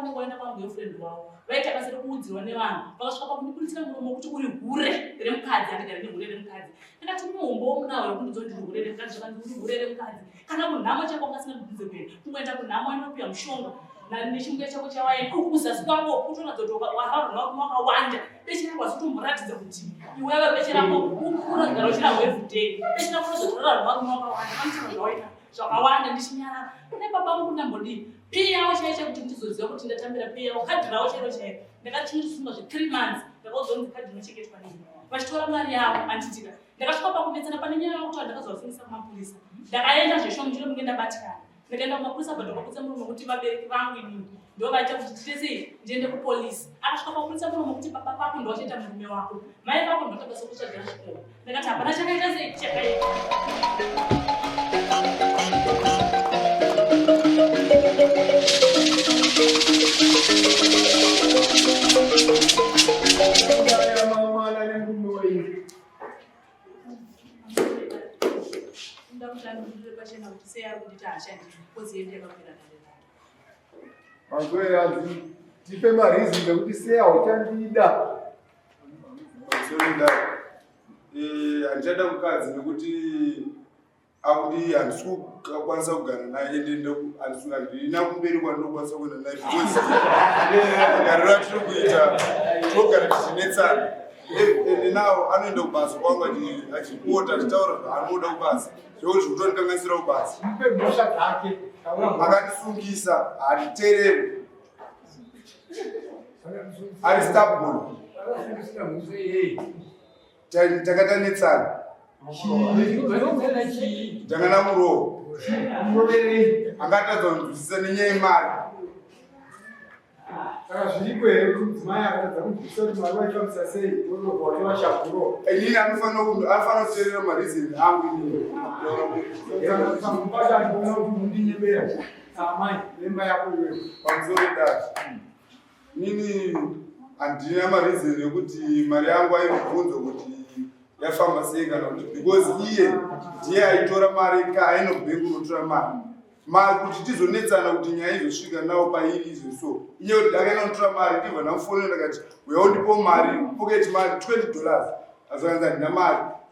vanenge vaenda pamugirlfriend wavo vaita basa rekuudzirwa nevanhu vakasvika pakundibuditsira muromo kuti uri hure remukadzi andigari nehure remukadzi ndikati muhombowo munawo rekundidzo ndiri hure remukadzi zvakandi uri hure remukadzi kana kunhamo chako ungasina kudzinze kuenda kungoenda kunhamo anopiwa mushonga nechimwe chako chawaini kuzasi kwako kutoratidza kuti wakaronwa wakawanda beshe rako wasitomboratidza kuti iwewe beshe rako unogara uchirahwa everyday beshe rako unozotorarwa wakawanda manisana zvawaita zvakawanda ndichinyarara kune baba vangu ndambodii pei yavo chaicho kuti ndizoziva kuti ndatambira pei yavo kadhi ravo chairo chairo ndakachindosunga zve3 months ndakaudzonzi kadhi inochengetwa nini vachitora mari yavo anditika ndakasvika pakubetsera pane nyaya yokuti ndakazovafungisa kumapurisa ndakaenda zveshomu ndiro munge ndabatikana ndikaenda kumapurisa bhadhokaputsa muromo kuti vabereki vangu inini ndo vaita kuti titesei ndiende kupolisi akasvika pakuputsa muromo kuti baba vako ndo vachiita murume wako mai vako ndotanga sokutsvagira zvikoro ndakati hapana chakaita sei chakaita tipe marizi nekuti seya uchandida handichada mukadzi nekuti akuti handisi kukwanisa kugara naye handina kumberi kwandinokwanisa kuenda naye gariro ratiri kuita togara tichinetsana ende nawo anoenda kubasa kwangu achipota achitaura zvaanoda kubasa zvekuti zvikutondikanganisira kubasa akandisungisa handiteereri ari stubborn takatanetsana ndakana muroho angatadza kunzwisisa nenyaya yemari zviripo here kuti mudzimai akatadza kunzwisisa kuti mari waifambisa sei watovashakuro inini anofanira kuteerera marizini angu ininipatandiona kuti mundinyembera amai lemba yako iweyo pamusoro pedati inini handina marizini ekuti mari yangu aibvunzwa kuti yafamba sei kana kuti because iye ndiye aitora mari kaainobhengi unotora mari kuti tizonetsana kuti nyaya izosvika nawo pairi izveso iye kuti akaenda notora mari ndibva ndamufonera ndakati uyaundipo mari pocket mari $20 azokanza ndina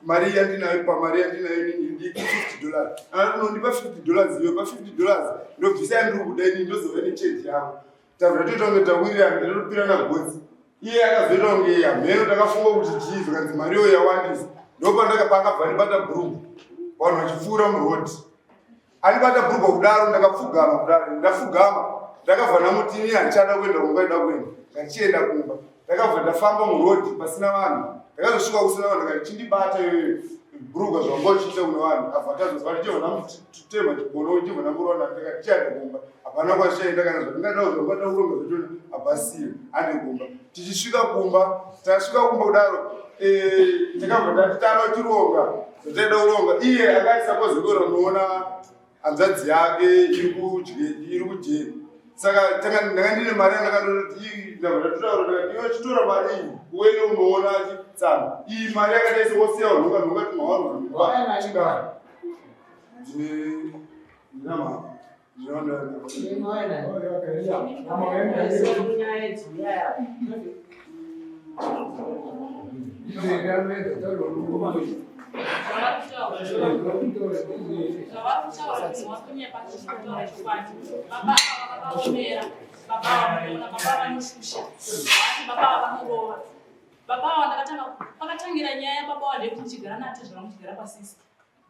mari yandinayo pamari yandinayo nini ndiki $50 unondipa $50 iwe pa$50 ndobvisa yandiri kuda ini ndozova nechange yako tabva totonge tawirirana ndinotopirana godzi iye akazoita kunge hamheno takafunga kuti chiizvo kanzi mariyo yawandisa ndopandakapanga ndibata bhurugu vanhu vachipfuura murodhi andibata bhurugu kudaro ndakapfugama kudaro ndafugama ndakabva namutini handichada kuenda kungaida kuenda ngachienda kumba ndakabva ndafamba murodhi pasina vanhu ndakazosvika kusina vanhu ndakati chindibata iyoyo bhurugu zvanga uchiita kune vanhu avhatazozva tichivanautema chigono chivanamuronda ndakati chienda kumba hapana kwashaenda kana zvandingadawo zvangada kuronga zvatona hapasiyo handi kumba tichisvika kumba tasvika kumba kudaro tikabva tatitana chironga zvotaida kuronga iye akaisakozekora unoona hanzvadzi yake iri kujeni saka ndanga ndine mari yandakandoti ndabva tatitaura ndakati iwe chitora mari iyi uene unoona chitsana iyi mari yakadaisa wosiya nhonga timawaruzvachigara ndinamama pakatangira nyaya yababa wandekuti ndichigara nato zvavamuchigara pasisi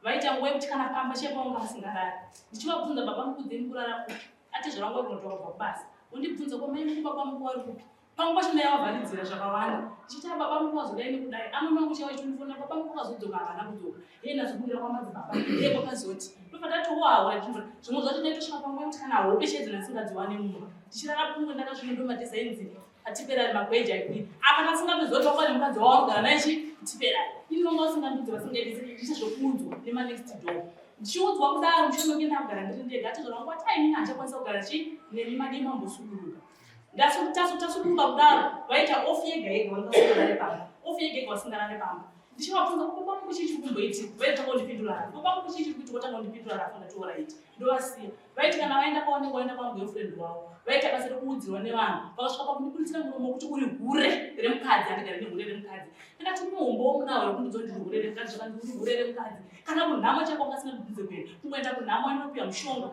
vaita nguva yekuti kana pamba chepaunga vasingarari ndichivabvunza baba mukudzeni kurara kupi ati zvarangu vakunotoka kubva kubasa undibvunza kwamaini baba muku vari kupi pamwe pacho ndayavharidzira zvakawanda ndichiti baba muku vazodaini kudai amwe chaiva chondifonera baba muku vazodzoka havana kudzoka iye ndazokundira kwamadzibaba iye kwakazoti ndofa tatowaura zvimwe zvacho ndaitosvika panguva yekuti kana hope chedzo ndasingadziwane mumba ndichirara pumwe ndakazvinondomatisainzi atiperari magweja ikui apa ndasingatozotiwa kwani mukadzi wawanogara naichi tiperari ini vanga vasingandudzo vasingaitisi ndicha zvokuudzwa nemanext door ndichiudzwa kudaro mushononge ndakugara ndiri ndega ati zvoranga kuti aini handikwanisa kugara chi nemi madima ambosukuluka tasukuluka kudaro vaita ofu yega yega vangasungana nepamba ofu yega yega vasingarane pamba ndichivabvunza kuti baba vangu chichi kumboiti vaitanga kundipindura baba vangu chichi kuti watanga kundipindura rafanga toraiti ndovasiya vaiti kana vaenda kwaonekwa vaenda kwamugirlfriend wavo vaiti akasiri kuudzirwa nevanhu vakasvika pakundipinditsira muromo kuti uri hure remukadzi andigari nehure remukadzi ndakati muumbo womunawo wekundidzo ndiri hure remukadzi zvakandiri hure remukadzi kana kunhamo chako ungasina kubvunze kuenda kungoenda kunhamo inopiwa mushonga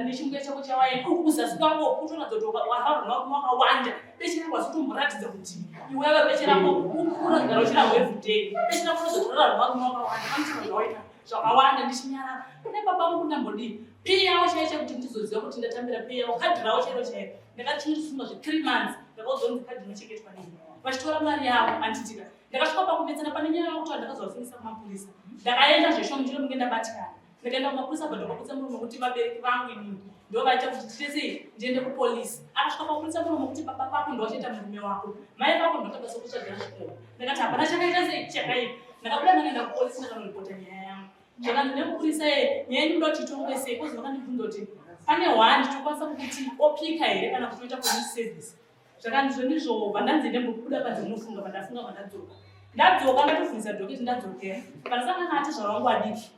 nechimwe chako chawaini kuzasi kwako kutoratidza kuti waraurwa varume wakawanda beshe rako wazotomboratidza kuti iwewe beshe rako unogara uchirarwa everyday beshe rako unozotorarwa varume wakawanda pamutima zvawaita zvakawanda ndichinyarara kune baba vangu ndambodii pei yavo chaicha kuti ndizoziva kuti ndatambira pei yavo kadhi ravo chairo chairo ndakachindisunga zve3 months ndakaudzonzi kadhi inochengetwa nini vachitora mari yavo anditika ndakasvika pakumetsana pane nyaya yakuti ndakazovafungisa kumapurisa ndakaenda zveshomu ndiro munge ndabatikana ndikaenda kumapurisa bhadhokapurisa muromo kuti vabereki vangu inini ndo vaita kuti titesei ndiende kupolisi akasvika papurisa muromo kuti baba vako ndovachaita murume wako mai vako ndotanga sokutsvagira zvikoro ndakati hapana chakaita sei chakaipa ndakabuda ndakaenda kupolisi ndakanoripota nyaya yangu zvakanzi nemupurisa nyaya yenyu ndoda titongwe sei kozi vakandibvunza kuti pane hwandi tokwanisa kuti opika here kana kutoita police service zvakanzi zvonizvo vandanzi ndembobuda panze munofunga pandafunga pandadzoka ndatofundisa dhoketi ndadzokera pandasangana ati zvavangu adiki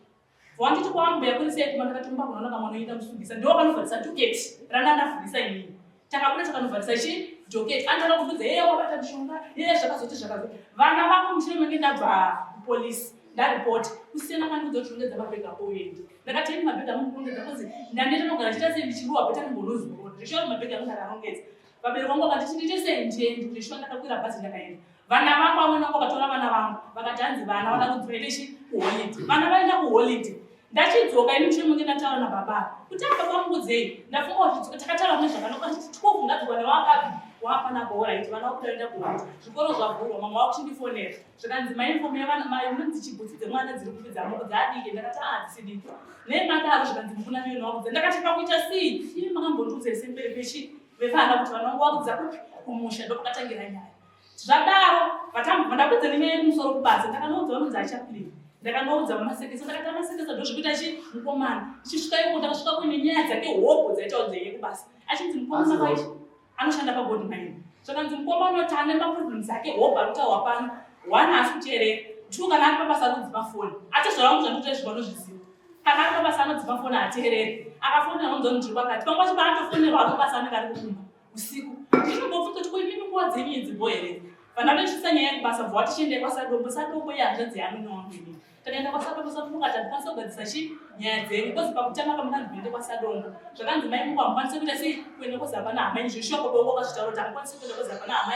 wanditi kwambuya polisi yedu mandakati mbakunaona kamwana oenda musungisa ndiwo kanovharisa dhoketi randandavhurisa inini takabuda takanovharisa chi dhoketi andada kubvunza yeye wabata mushonga yeye zvakazoti zvakazoti vana vako mushure menge ndabva kupolisi ndaripoti kusiyana kandiudza kuti ungedza mabhega ako uendi ndakati ini mabhega angu kurongedza kozi ndaneta nogara chita sei ndichiruwa bheta ndimbonozorora ndishuwa kuti mabhega angu ndararongedza vabereki vangu vakati ndiite sei ndiendi ndishuwa ndakakwira bhazi ndakaenda vana vangu amweni vangu vakatora vana vangu vakati hanzi vana vada kudzivaite chi kuholidhi vana vaenda kuholidhi ndachidzoka ini mushure munge ndataura nababa kuti ababa mukudzei ndafunga kuti takataura mune zvakanaka tikofu ndadzokwa nevakapi wapanabhora iti vana vakudaenda kuholidhi zvikoro zvavhurwa mama wakuchindifonera zvakanzi mainfomu yavanunzi chibhutsi dzemwana dziri kupidza moko dzaadike ndakati dzisidiki nemadaro zvakanzi mukuna miyoni wakudza ndakati pakuita sei ii makambondiudza ise mberi pechi vevana kuti vana vangu wakudza kupi kumusha ndokukatangira nyaya zvadaro vandapedza nenyaya yemusoro kubasa ndakanoudza vanonzi achapilini ndakanoudza vamasekesa ndakati amasekesa ndozvikuita chi mukomana tichisvika iko ndakasvika kuine nyaya dzake hopo dzaita udzeye kubasa achinzi mukomana kwachi anoshanda pabodi maini zvakanzi mukomana kuti ane maproblems ake hope arikutaurwa pano 1 haasi kuteerera 2 kana ari pabasa anodzima foni atizvavangu zvandikuita zvivanozviziva kana ari pabasa anodzima foni hateereri akafonera nonzwa ndiri pakati pamwe pacho paatofonerwa ari pabasa anenge ari kukumba usiku ndinombobvunza kuti koimimi nguva dzenyu idzibo here vandanochisa nyaya yekubasa bva watichiende kwasadombo sadombo yazvadzi yamino wangu inini takaenda kwasadombo sadombo kandikwanisa kugadzisa chi nyaya dzenyu kozi pakutanga pamukandiende kwasadombo zvakanzi mai mungu hamukwanise kuita sei kuenda kwazapana hama yenyu zveshuwa kodongo kazvitaura kuti hamukwanise kuenda kwazapana hama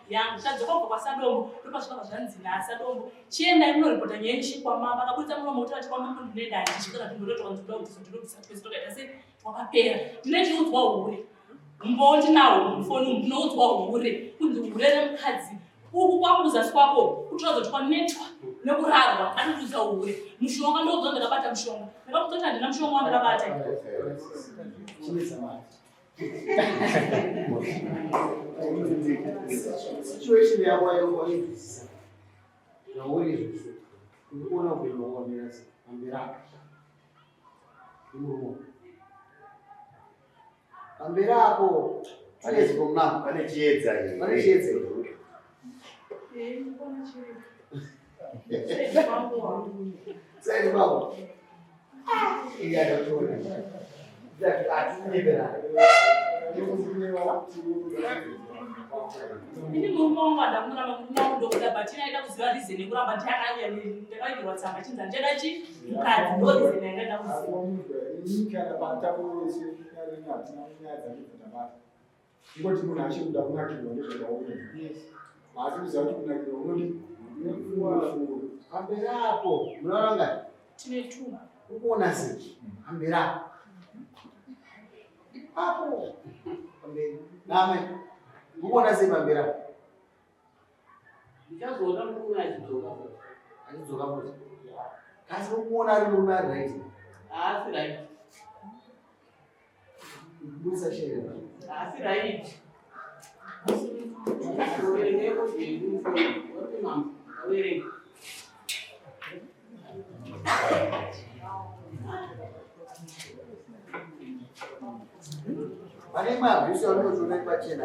yangu tadzoka kubva kwasadombo ndopasvika pazvanzi nasadombo chiendai munoripota nyaya yenyu chikwama vakabudisa muromo kuti vati kwama ndineda handisvikana tindoretoka ndinoda kuti ndinobvisa twese tokaita sei twakapera ndine chiudzwa hure mboti nawo mufoni umu ndinoudzwa hure kunzi hure remukadzi uku kwakuzasi kwako kutoradza kuti kwanetwa nekurarwa anoudza hure mushonga ndoudzwa ndakabata mushonga ndakakutoti handina mushonga wandakabata situation yako yaizwisisa yaorizvisi ndikuona kuti wakamira ambira imurumo ambira apo pane chiedza pane chiedza Sai babo. Iya doktor. Jadi ati bera. ini mumonga ndakuramba kuti dokota batina ida kuziva rizini kuramba ndakanya ndakairwa tsamba chinza ndeda chi mukadzi ndorizini ndaida kuziva Ini kana patawo ese yari natina munyaza ndikutambata. Ngoti munhu achikuda kunakirwa ndezvakaona. Yes. Asi kuziva kuti kunakirwa unodi ambira apo munoranga tine 2 ukuona sei ambira apo ambira name ukuona sei ambira ndichazoona murume achidzoka futi kasi ukuona ari murume ari right haasi right kubudisa shere haasi right averengeko zvenyu wati mama averenge Vane mabvisi vanozvona pachena.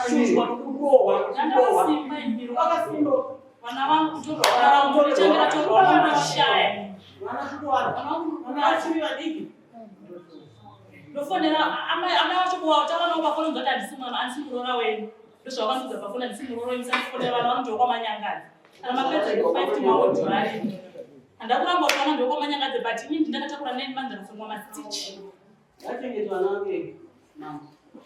Shushwa nokurohwa. Ndandasimba imbiro wakasindo. Vana vangu kutorwa kuchandira torwa vanashaya. Vana kutowana. Vana vachivi vadiki. Ndofonera amai vacho kuvautava nokufona kuti andisimurora wenyu. Ndozvavanodza pafona ndisimurora imisandifonera vana vanotokwa manyangadzi. Kana mapedza iko 5 maodhorari. Handakuramba kuona ndokwa manyangadzi but inini ndakatakura 9 months ndakasungwa mastitch. Vachengetwa nange. Mama.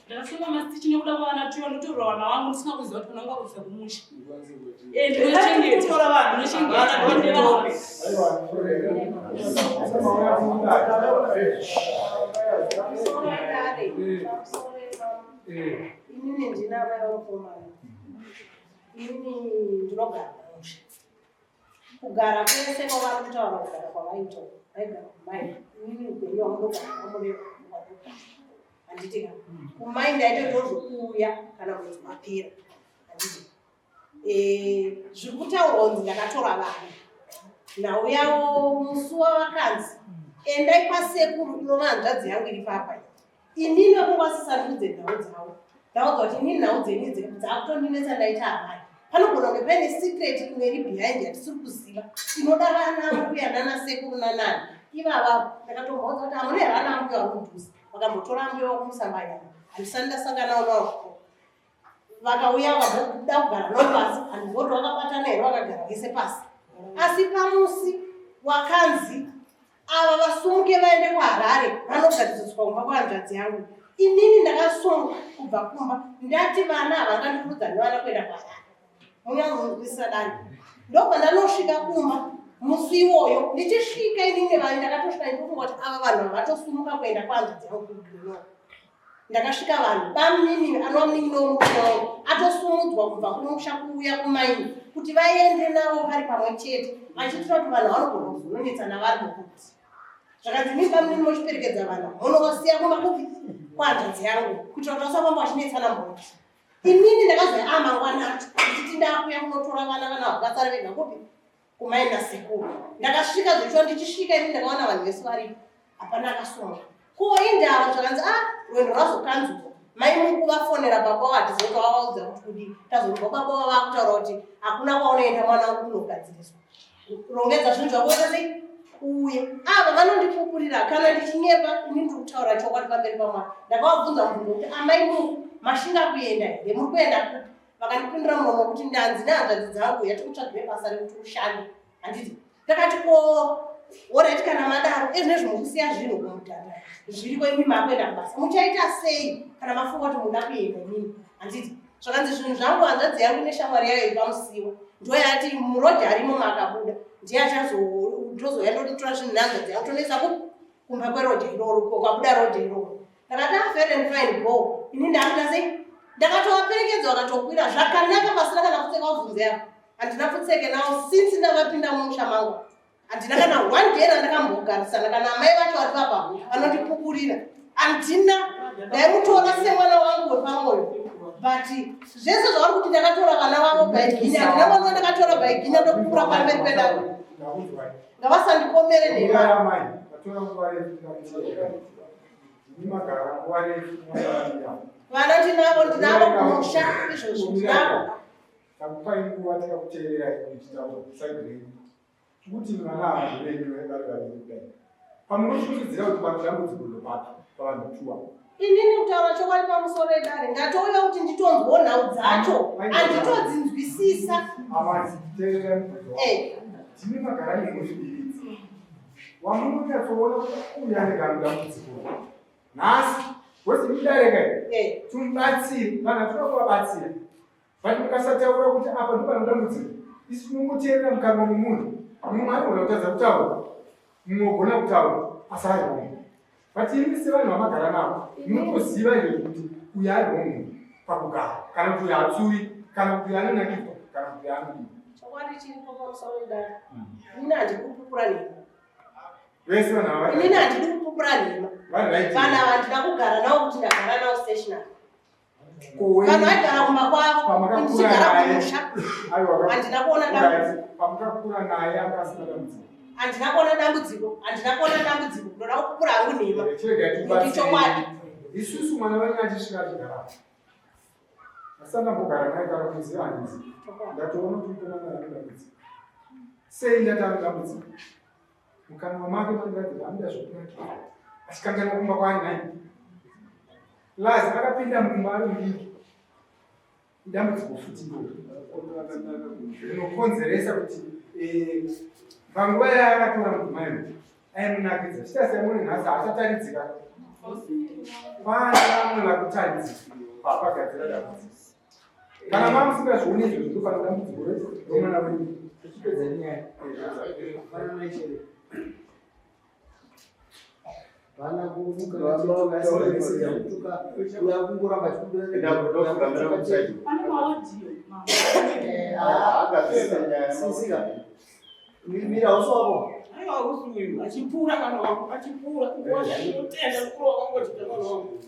Ndakasungwa mastitch nekuda kwavana tuyo ndotorwa vana vangu ndisina kuziva kuti unanga kuisa kumusha. Ndinochengeta vanhu. Inini ndina vana vakomana. Inini ndinogara musha. Kugara kwese kwavari kutaura kugara kwavaita vaigara kumai. Inini upenyu hwamudogara hwamureva handiti kana. Kumai ndaitozvokuuya kana mwedzi wapera handiti. Zviri kutaurwa kunzi ndakatora vana. Ndauyawo musi wavakanzi endai kwasekuru inova hanzvadzi yangu iri papa. Inini vakungwasisandudze nhau dzavo. Ndaudzwa kuti inini nhau dzenyu dzakutondinetsa ndaita amai. Panogona kunge paine secret imwe iri behind yatisiri kuziva. Inoda vana mbuya nanasekuru nanani. Ivava ndakatombaudza kuti hamune vana mbuya vanodhuza. Vakambotora mbuya wakumusambanya. Handisani ndasangana navo. Vakauya vakabuda kugara navo pasi. Handivoti vakabatana here vakagara vese pasi. Asi pamusi wakanzi ava vasumuke vaende kuHarare vanogadziriswa kumba kwanzvadzi yangu. Inini ndakasunga kubva kumba ndati vana havangandikudza nevana kuenda kuHarare. Munyanzvisa dani. Ndobva ndanosvika kumba musi iwoyo ndichisvika inini vanhu ndakatosvika ndikufunga kuti ava vanhu havatosumuka kuenda kwanzvadzi yangu kuGrenoble. Ndakasvika vanhu pamunini anova munini nomuromo atosumudzwa kubva kumusha kuuya kumaini kuti vaende navo vari pamwe chete vachitira kuti vanhu vanogona kuzononetsana vari mukuti. Zvakanzi mimi pamunini mochiperekedza vanhu munovasiya kumba kupi kwanzvadzi yangu kuitira kuti vasafamba vachinetsana mhuri. Inini ndakazoya amangwana nditi ndakuya kunotora vana vakatsara vega kupi kumaini nasekuru. Ndakasvika zvecho ndichisvika inini ndakaona vanhu vese varipo hapana akasunga. Ko indava zvakanzi rwendo rwazokanzwa mai mukuvafonera baba vatizoto vavaudza kuti kudii tazobva baba vava kutaura kuti hakuna kwaunoenda mwana wangu kunogadziriswa rongedza zvinhu zvako sei uye ava vanondipupurira kana ndichinyepa ini ndiri kutaura chokwadi pamberi pamwana. Ndakavabvunza mubvunzo kuti amai mu mashinga kuenda here muri kuenda kupi. Vakandipindura muromo kuti ndanzi nehanzvadzi dzangu yatikutsvagire basa rekuti ushande. Handiti ndakati ko oreti kana madaro ezvinezvi mukusiya zvinhu kumutanda zviriko imi makuenda kubasa muchaita sei kana mafunga kuti muda kuenda inini. Handiti zvakanzi zvinhu zvangu hanzvadzi yangu neshamwari yayo ipamusiwo ndoyati murodhi arimo makabuda ndiye achazozoya ndotora zvinhu nehanzvadzi yangu tonesa kumba kwerodhi iroro kwabuda rodhi iroro. Ndakati fair and fine go ini ndakuita sei ndakatovaperekedza vakatokwira zvakanaka pasina kana kupfeka bvunzo yako. Handina kupfeke navo since ndavapinda mumusha mangu. Handina kana one day randakambogarisana kana amai vacho vari papa vanondipupurira. Handina ndaimutora semwana wangu wepamwoyo but zvese zvavari kuti ndakatora vana vavo bhaiginya handina mwana wandakatora bhaiginya ndokupura pamberi pedavo ngavasandipomere nema. Vana ndinavo kumusha izvozvo ndinavo. Takupai nguva takakuteerera kuchitasaigirei kuti vana avavenyu vari kudai pamunofungidzira kuti pane dambudziko ndopata pavanhu tuwa. Inini kutaura chokwadi pamusoro edare ngatouya kuti nditonzwawo nhau dzacho handitodzinzwisisa. Amazi teerera mubvunzo wako. Tine magara nemuzvidiridzi wamunonyatsoona kuti uya negara dambudziko nhasi wese mudareka timubatsire kana toda kuvabatsira but mukasataura kuti apa ndopano dambudziko isi tinongoteerera mukanwa mumunhu mumwe anogona kutadza kutaura mumwe ogona kutaura asi ari homwe but imi sevanhu vamagara navo munotoziva izvo kuti uyu ari homwe pakugara kana kuti uyu hatsuri kana kuti uyu anonakidzwa kana kuti uyu anodiwa. Chokwadi chiripo pamusoro edare inini handidi kupupura nema. Vese vanhu ava Inini handidi kupupura nema. Vanhu ava handina kugara navo kuti ndagara navo stationary. Vanhu vaigara kumba kwavo ndichigara kumusha handina kuona dambudziko. Pamakakura naye akasina dambudziko Andina kuona dambudziko, ndoda kupura hangu nhema. Ndichokwadi. Isusu mwana wenyu achisvika chigara. Asana mbogara naye kana kuziva hanzi. Ndatoona kuti kuna mwana dambudziko. Sei ndatanga dambudziko? Mukanwa make mandati hamda zvokunaka. Achikangana kumba kwani naye. Lazi akapinda mukumba ari mudiki. Dambudziko futi ndo. Zvinokonzeresa kuti panguva yaakatora mudzimai aimunakidza. Chitasiyamune nhasi achataridzika. Kwana vamwe vakutadzisa pagadzira dambudziko. Kana mamusingazvioni izvozvo ndofana dambudziko romwana wenyu. Tichipedza nyaya. Vana kuvuka vachituka uya kungoramba chikudesika mira usoko aiwa usuyu achipura kana wangu achipura kutenda mkuru wakangoti kana wangu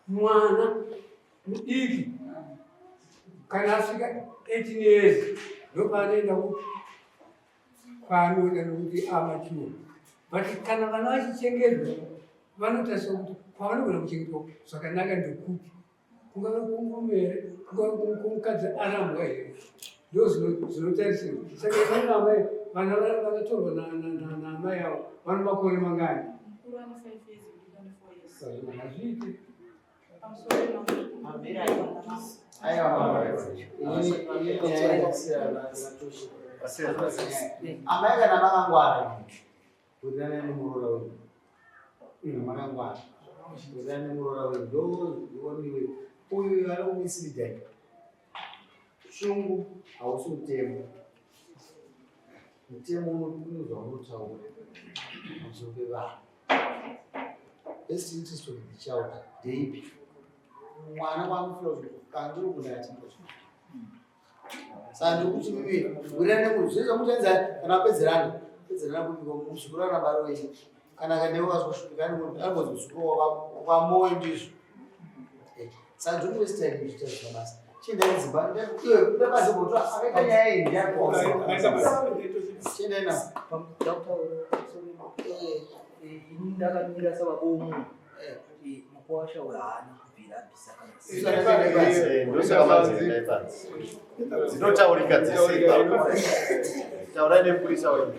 mwana mudiki kana asvika 18 years ndopanoenda kwaanoda nokuti amachuo but kana vana vachichengedzwa vanotarisa kuti kwavanogona kuchengetwa zvakanaka ndekuti kungava kungomere kungava kumukadzi arambwa here ndo zvinotarisirwa saka ivanamai vana vakatorwa naamai avo vano makore mangani hazviiti amai kana makangwara kudzana nemurora wenyu makangwara kudzana nemurora wenyu ndoioniwe uyu ari kumisidai shungu hausi mutemo mutemo unozwa unotaura pamusoro pevanhu best interest of the child ndeipi mwana kwaanofira kuti kandiri kunda achimbocho saka ndikuti mimi wirane muzvizvo mutenza kana pedzerana kuti muzvikuru anabaro wenyu kana kandewo kazosvika anongozi muzvikuru wamoyo ndizvo saka ndiri westime kuchita zvabasa chiendai zimbabwe iwe ndapazibotwa akaita nyaya iyi ndiyachiendai na ndakamira sababomu mukuwasha weana dzinotaurika dzese taurai nepurisa wenyu